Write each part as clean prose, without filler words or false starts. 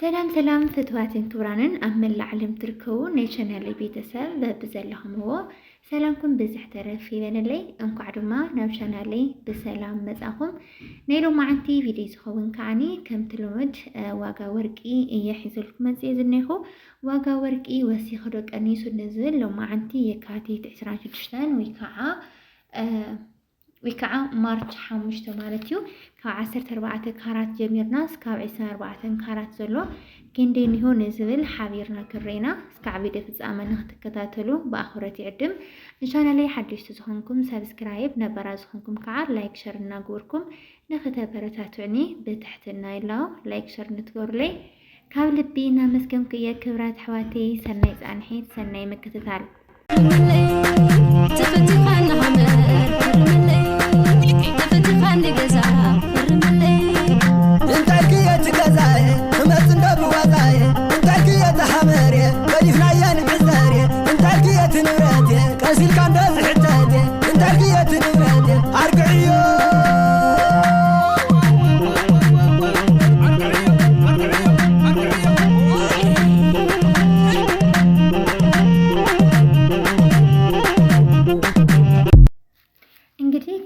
سلام سلام فتواتن كبرانن أمن العلم تركو نيشان هالي بيتسال بزلهم هو سلامكم بزح ترفي بين اللي انكو عدما نمشان هالي بسلام مزاهم نيلو معنتي فيديو خوين كعني كم تلومد واقا ورقي يحيزلكم مزيز النيخو واقا ورقي وسيخدوك أنيسو نزل لو معنتي يكاتي تعسران شدشتان ويكعا مارش حامشتو مالتيو كعسر 4 كارات جميرنا سكاب 24 كارات زلو كندين هو نزل حبيرنا كرينا سكاب فيديو فزامنا تكتاتلو بآخرتي عدم إن شاء الله لي حدش تزخونكم سبسكرايب نبرازخونكم كعار لايك شر ناقوركم نختبرتاتعني بتحتنا يلاو لايك شر نتقور لي كابل بينا مسكم كيا كبرات حواتي سنة زانحيت سنة مكتتال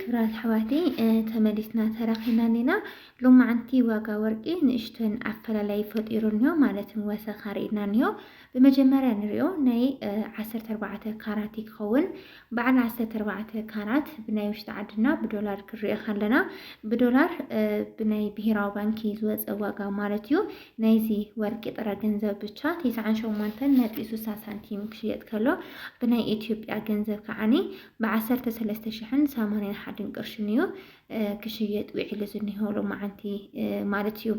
كبرات حواتي تملسنا ترخينا لنا لما عنتي واقا ورقي نشتن عفلا لاي فطيرونيو مالتن وسخارينا نيو بمجمرة نريو ناي 14 كاراتي خون بعد 14 كارات بناي وشتعدنا بدولار كريا خلنا بدولار بناي بهراو بانكي زوز واقا مالتيو نايزي ورقي طرا جنزب بچا 9.3 سنتيم كشيت كلو بناي إثيوبيا جنزب كعني بعسرت 3,081 حدن قرشنيو كشيت وعلى زنيهو لو معنتي مالتيو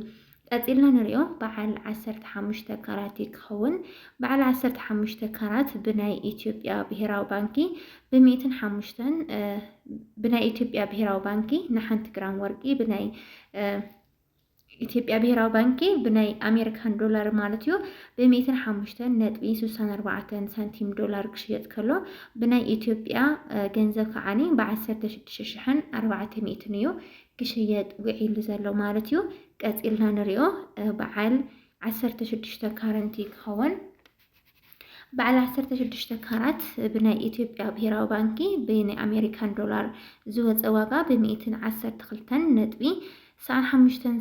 أزيلنا نريو بعل 15 كاراتي كون بعل 15 كارات بناي إثيوبيا بهراو بانكي ب105 بناي إثيوبيا بهراو بانكي نحنت جرام ورقي بناي إثيوبيا بهراو بانكي بناي أمريكان دولار مالتيو ب105.64 سنتيم دولار كشيت كلو بناي إثيوبيا جنزب كعني ب10,400 نيو كشيت وعيل زلو مالتيو قصيلنا نريو بعل 16 كارنتي كون بعل 16 كارات بناي إثيوبيا بهراو بانكي بين أمريكان دولار زوز أواقا ب110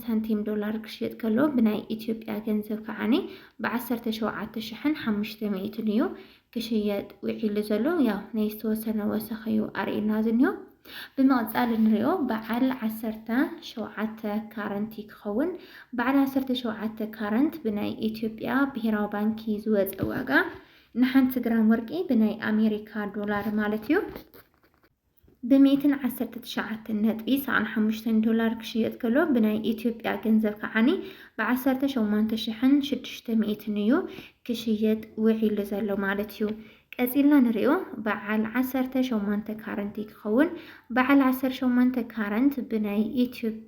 سنتيم دولار كشيت كلو بناي إثيوبيا جنزب كعني ب17,500 نيو كشيت وعيل زلو يا نيستوسنا وسخيو أرينا زنيو بمقصال نريو بعل 17 كارنتي كون بعل 17 كارنت بناي إثيوبيا بهراو بانكي زوز أواقا نحنت جرام ورقي بناي أمريكا دولار مالتيو ب119.5 دولار كشيت كلو بناي إثيوبيا جنزب كعني ب10,600 نيو كشيت وعيل زلو مالتيو أزيلنا نريو بعل 18 كارنتي كون بعل 18 كارنت بناي إثيوبيا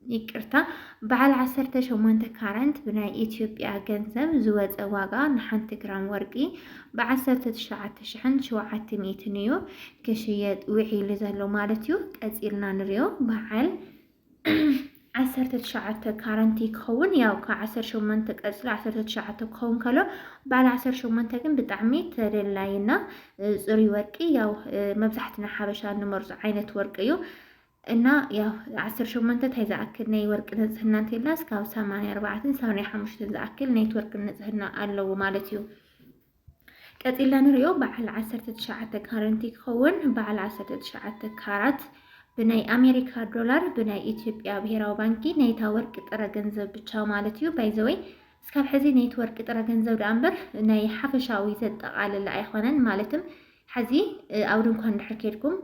يكرتا بعل 18 كارنت بناي إثيوبيا جنزب زوز أواقا نحنت جرام ورقي ب19,700 نيو كشيت وعيل زلو مالتيو أزيلنا نريو بعل 19 كارنتي كون ياو ك18 قصل 19 كون كلو بعد 18 كن بطعمي تدلاينا صري ورقي ياو مبزحتنا حبشا نمرز عينت ورقيو እና ያው 18 ተይዛአክል ናይ ወርቅ ንጽህና እንተላስ ካብ 84 ዝአክል ኔትወርክ ንጽህና አለው ማለት እዩ ቀጥላ ንሪኦ በዓል 19 ካረንቲ ክኸውን በዓል 19 ካራት ብናይ አሜሪካ ዶላር ብናይ ኢትዮጵያ ብሔራዊ ባንኪ ናይታ ወርቅ ጥረ ገንዘብ ብቻ ማለት እዩ ባይዘወይ እስካብ ሕዚ ኔትወርክ ጥረ ገንዘብ ዳንበር ናይ ሓፈሻዊ ዘጠቃለለ አይኾነን ማለትም ሕዚ ኣብ ድንኳን ድሕርኬድኩም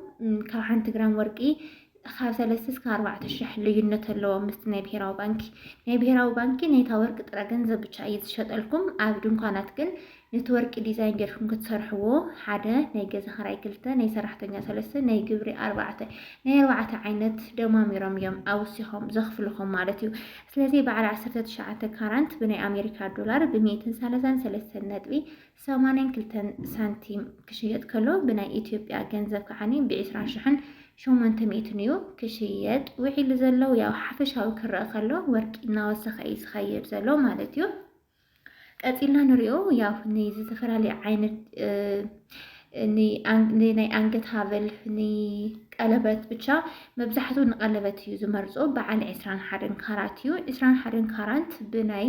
ካብ 1 ግራም ወርቂ خاب 3-4 ልዩነት ኣለዎ ምስ ናይ ብሔራዊ ባንኪ ናይ ብሔራዊ ባንኪ ናይታ ወርቅ ጥረ ገንዘብ ብቻ እየተሸጠልኩም ኣብ ድንኳናት ግን ኔትወርክ ዲዛይን ጌርኩም ክትሰርሕዎ ሓደ ናይ ገዛ ኸራይ 2 ናይ ሰራሕተኛ 3 ናይ ግብሪ 4 ናይ 4 ዓይነት ደማሚሮም እዮም ኣውሲኾም ዘኽፍልኹም ማለት እዩ ስለዚህ በዓል 19 ካራንት ብናይ ኣሜሪካ ዶላር ብ133.82 ሳንቲም ክሽየጥ ከሎ ብናይ ኢትዮጵያ ገንዘብ ከዓኒ ብ20,000 800 እዩ ክሽየጥ ውዒሉ ዘሎ ያው ሓፈሻዊ ክረአ ከሎ ወርቂ እናወሰኸ እዩ ዝኸይድ ዘሎ ማለት እዩ ቀፂልና ንሪኦ ያው ንዝተፈላለዩ ዓይነት ናይ አንገት ሃብል ቀለበት ብቻ መብዛሕትኡ ንቀለበት እዩ ዝመርጾ በዓል 21 ካራት እዩ 21 ካራት ብናይ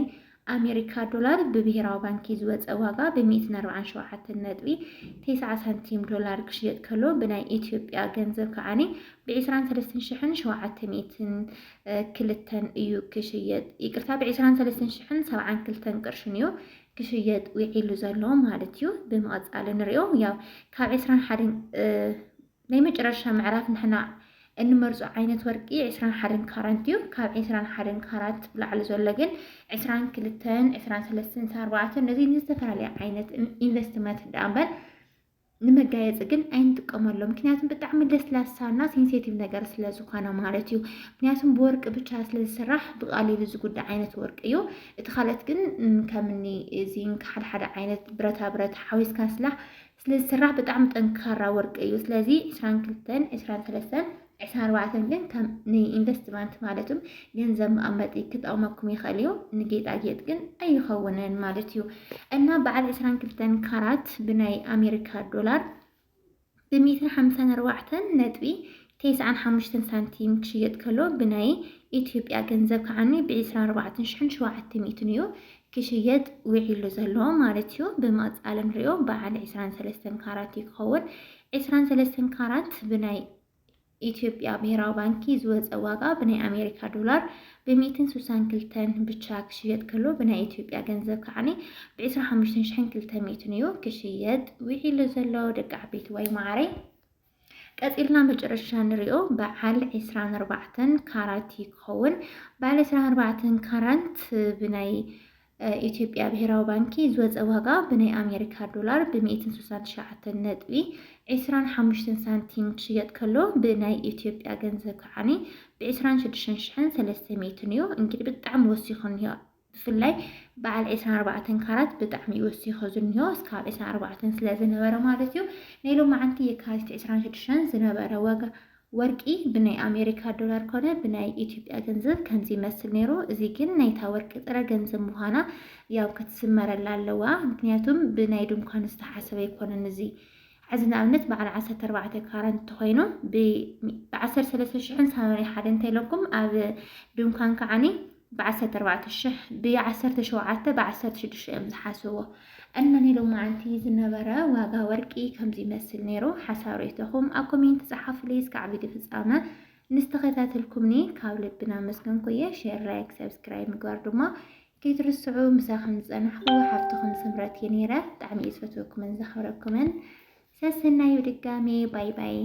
አሜሪካ ዶላር ብብሔራዊ ባንኪ ዝወፀ ዋጋ ብ147.9 ሳንቲም ዶላር ክሽየጥ ከሎ ብናይ ኢትዮጵያ ገንዘብ ከዓኒ ብ23702 እዩ ክሽየጥ ይቅርታ ብ23772 ቅርሽን እዩ ክሽየጥ ውዒሉ ዘሎ ማለት እዩ ብምቕፃል ንሪኦ ያው ካብ 21 ናይ መጨረሻ ምዕራፍ ንሕና እንመርጾ ዓይነት ወርቂ 21 ካራት እዩ ካብ 21 ካራት ብላዕሊ ዘሎ ግን 22 23 24 ነዚ ንዝተፈላለየ ዓይነት ኢንቨስትመንት ዳእምበር ንመጋየፂ ግን ኣይንጥቀመሎም ምክንያቱም ብጣዕሚ ለስላሳና ሴንሲቲቭ ነገር ስለ ዝኾነ ማለት እዩ ምክንያቱም ብወርቂ ብቻ ስለ ዝስራሕ ብቐሊሉ ዝጉዳእ ዓይነት ወርቂ እዩ እቲ ካልኦት ግን ከምኒ ዚንክ ሓደ ዓይነት ብረታ ብረት ሓዊስካ ስላሕ ስለ ዝስራሕ ብጣዕሚ ጠንካራ ወርቂ እዩ ስለዚ 22 23 24 ግን ከም ንኢንቨስትመንት ማለትም ገንዘብ መቐመጢ ክጠቕመኩም ይኽእል እዩ ንጌጣጌጥ ግን ኣይኸውንን ማለት እዩ እና በዓል 22 ካራት ብናይ አሜሪካ ዶላር ብ154.95 ሳንቲም ክሽየጥ ከሎ ብናይ ኢትዮጵያ ገንዘብ ከዓኒ ብ24700 እዩ ክሽየጥ ውዒሉ ዘሎ ማለት እዩ ብምቕፃል ንሪኦ በዓል 23 ካራት ይኸውን 23 ካራት ብናይ ኢትዮጵያ ብሔራዊ ባንኪ ዝወፀ ዋጋ ብናይ አሜሪካ ዶላር ብ162 ብቻ ክሽየጥ ከሎ ብናይ ኢትዮጵያ ገንዘብ ከዓኒ ብ25200 እዩ ክሽየጥ ውዒሉ ዘሎ ደቂ ዓበይቲ ወይ ማዕረይ ቀፂልና መጨረሻ ንሪኦ በዓል 24 ካራት ይኸውን በዓል 24 ካራት ብናይ ኢትዮጵያ ብሔራዊ ባንኪ ዝወፀ ዋጋ ብናይ አሜሪካ ዶላር ብ169.25 ሳንቲም ክሽየጥ ከሎ ብናይ ኢትዮጵያ ገንዘብ ከዓኒ ብ26300 እዩ እንግዲህ ብጣዕሚ ወሲኹ እንሄ ብፍላይ በዓል 24 ካራት ብጣዕሚ ወሲኹ ዝንሄ እስካብ 24 ስለ ዝነበረ ማለት እዩ ናይ ሎማዓንቲ የካቲት 26 ዝነበረ ዋጋ ወርቂ ብናይ አሜሪካ ዶላር ኮነ ብናይ ኢትዮጵያ ገንዘብ ከምዚ ይመስል ነይሩ እዚ ግን ናይታ ወርቂ ጥረ ገንዘብ ምዃና ያው ክትስመረላ ኣለዋ ምክንያቱም ብናይ ድንኳን ዝተሓሰበ ይኮነን እዚ ሕዚ ንኣብነት በዓል 14 ካራት እንተኮይኑ ብ13081 እንተኢለኩም ኣብ ድንኳን ከዓኒ ብ14000 ብ17 ብ16 እዮም ዝሓስብዎ እና ናይ ሎማዓንቲ ዝነበረ ዋጋ ወርቂ ከምዚ ይመስል ነይሩ ሓሳብ ርኢቶኹም ኣብ ኮሜንት ጻሓፉልይ እስካብ ቪድዮ ፍጻመ ንስተኸታተልኩምኒ ካብ ልብና መስገንኩ እየ ሼር ላይክ ሰብስክራይብ ምግባር ድማ ከይትርስዑ ምሳኹም ዝጸናሕኹ ሓፍትኹም ስምረት እየ ነይረ ብጣዕሚ እየ ዝፈትወኩምን ዘኽብረኩምን ሰሰናዩ ድጋሜ ባይ ባይ